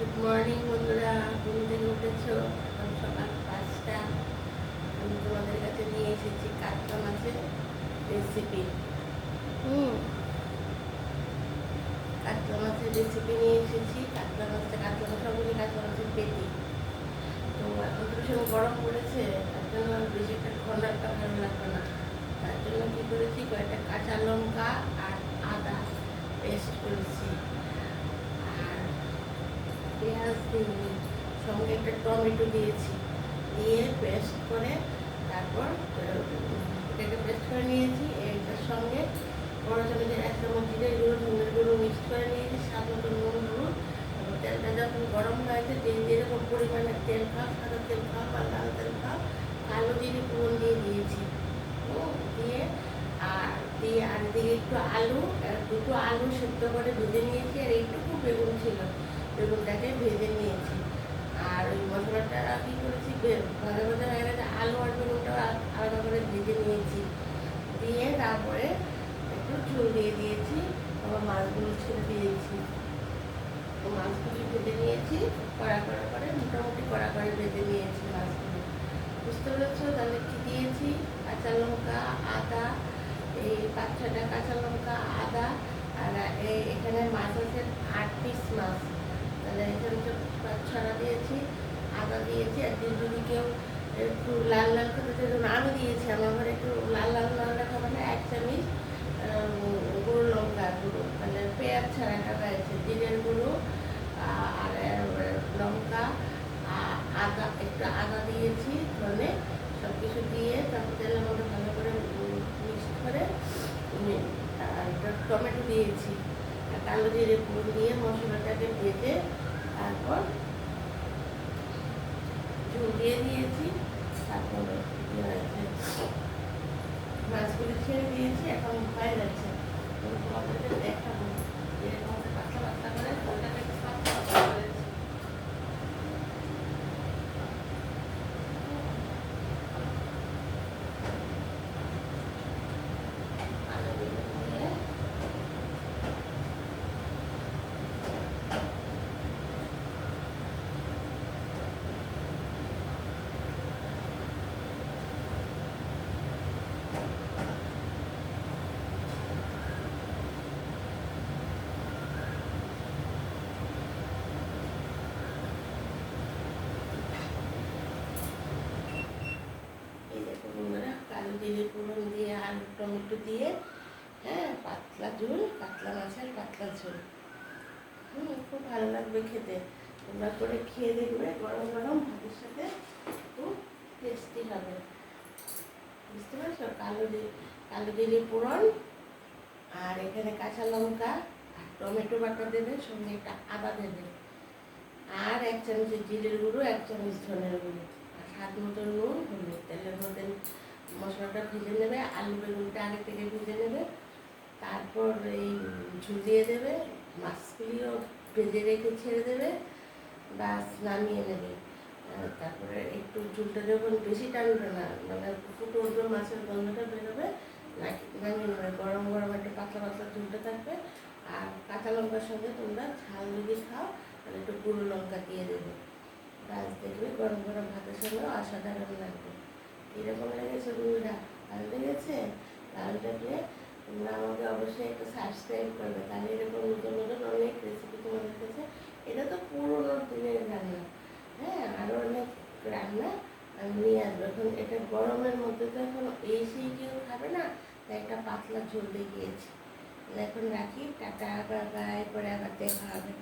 Good morning বন্ধুরা, ঘুম থেকে উঠেছো? এখন সকাল 5টা। আমি তোমাদের কাছে নিয়ে এসেছি কাতলা মাছের রেসিপি। কাতলা মাছের রেসিপি নিয়ে এসেছি। কাতলা মাছটা বলি কাতলা মাছের পেটি। তো এখন তো ভীষণ গরম পড়েছে, তার জন্য বেশি একটা ঘন্টাটা ভালো লাগবে না। তার জন্য কী করেছি, কয়েকটা কাঁচা লঙ্কা আর আদা পেস্ট করেছি, আর পেঁয়াজ দিইনি, সঙ্গে একটা টমেটো দিয়েছি, দিয়ে পেস্ট করে তারপর এটাকে পেস্ট করে নিয়েছি। এটার সঙ্গে বড় চামচের 1 চামচ জিরে গুঁড়ো, ধনের গুঁড়ো মিক্সড করে নিয়েছি, স্বাদ মতো নুন হলুদ। তেলটা যখন গরম হয়েছে, যেরকম পরিমাণে তেল খাও, সাদা তেল খাও বা লাল তেল খাও, কালো জিরে ফোড়ন দিয়ে দিয়েছি। দিয়ে আর এদিকে দুটো আলু সেদ্ধ করে ভেজে নিয়েছি, আর এইটুকু বেগুন ছিল, বেগুনটাকে ভেজে নিয়েছি। আর ওই মশলাটা কী করেছি, ভাজা ভাজা হয়ে গেছে, আলু আর বেগুনটা আলাদা করে ভেজে নিয়েছি। দিয়ে তারপরে একটু ঝোল দিয়ে দিয়েছি, আবার মাছগুলো ছেড়ে দিয়েছি। মাছগুলি ভেজে নিয়েছি, কড়া করে মোটামুটি কড়া করে ভেজে নিয়েছি মাছগুলো। বুঝতে পেরেছো? তাহলে কী দিয়েছি, কাঁচা লঙ্কা, আদা, এই 5-6টা কাঁচা লঙ্কা, আদা, আর এখানে মাছ আছে 8 পিস মাছ। তাহলে এখানে 5-6টা দিয়েছি, আদা দিয়েছি। আর যদি কেউ একটু লাল লাল খেতে চাই, আমি দিয়েছি, আমার ঘরে একটু লাল খাবে না, 1 চামচ গুঁড়ো লঙ্কা গুঁড়ো, মানে পেঁয়াজ ছাড়াটা হয়েছে, জিরের গুঁড়ো আর লঙ্কা, একটু আদা দিয়েছি, ধনে, সব কিছু দিয়ে তারপর তেলের মধ্যে ভালো করে মিক্স করে টমেটো দিয়েছি, আর কালো জিরে ফোড়ন দিয়ে মশলাটাকে ভেজে তারপর ঝোল দিয়ে দিয়েছি। তারপরে মাছগুলো ছেড়ে দিয়েছি, এখন হয়ে যাচ্ছে। তোমাদেরকে দেখাবো যেরকম পাতলা পাতলা করে ঝোলটাকে পাতলা পাতলা করেছি। কালো জিরে ফোড়ন দিয়ে আলু টমেটো দিয়ে, হ্যাঁ, পাতলা ঝোল, কাতলা মাছের পাতলা ঝোল। খুব ভালো লাগবে খেতে। তোমরা করে খেয়ে দেখবে, গরম গরম ভাতের সাথে খুব টেস্টি হবে। বুঝতে পারছো? কালো জিরে ফোড়ন, আর এখানে কাঁচা লঙ্কা আর টমেটো বাটা দেবে, সঙ্গে একটা আদা দেবে, আর 1 চামচের জিরের গুঁড়ো, 1 চামচ ধনের গুঁড়ো, আর স্বাদ মতো নুন হলুদ। তেলের মধ্যে মশলাটা ভেজে নেবে, আলু বেগুনটা আগে থেকে ভেজে নেবে, তারপর এই ঝুল দিয়ে দেবে, মাছগুলিও ভেজে রেখে ছেড়ে দেবে, বাস নামিয়ে নেবে। তারপরে একটু ঝুলটা যখন বেশি টানবে না, মানে ফুটো উঠবে, মাছের গন্ধটা বেরোবে, নামিয়ে নেবে। গরম গরম একটা পাতলা পাতলা ঝুলটা থাকবে। আর কাঁচা লঙ্কার সঙ্গে তোমরা ঝাল যদি খাও তাহলে একটু গুঁড়ো লঙ্কা দিয়ে দেবে, গাছ দেখবে গরম গরম ভাতের সঙ্গেও অসাধারণ লাগবে। কীরকম লেগেছে বন্ধুরা? ভালো লেগেছে? ভালো লাগলে তোমরা আমাকে অবশ্যই একটা সাবস্ক্রাইব করবে, তাহলে এরকম নতুন নতুন অনেক রেসিপি তোমাদের কাছে। এটা তো পুরোনো দিনের রান্না, হ্যাঁ, আরও অনেক রান্না আমি নিয়ে আসবো। এখন এটা গরমের মধ্যে তো এখন সেই কেউ খাবে না, তাই একটা পাতলা ঝোল দেখিয়েছি। এখন রাখি, টাটা, বাই, পরে আবার দেখা হবে।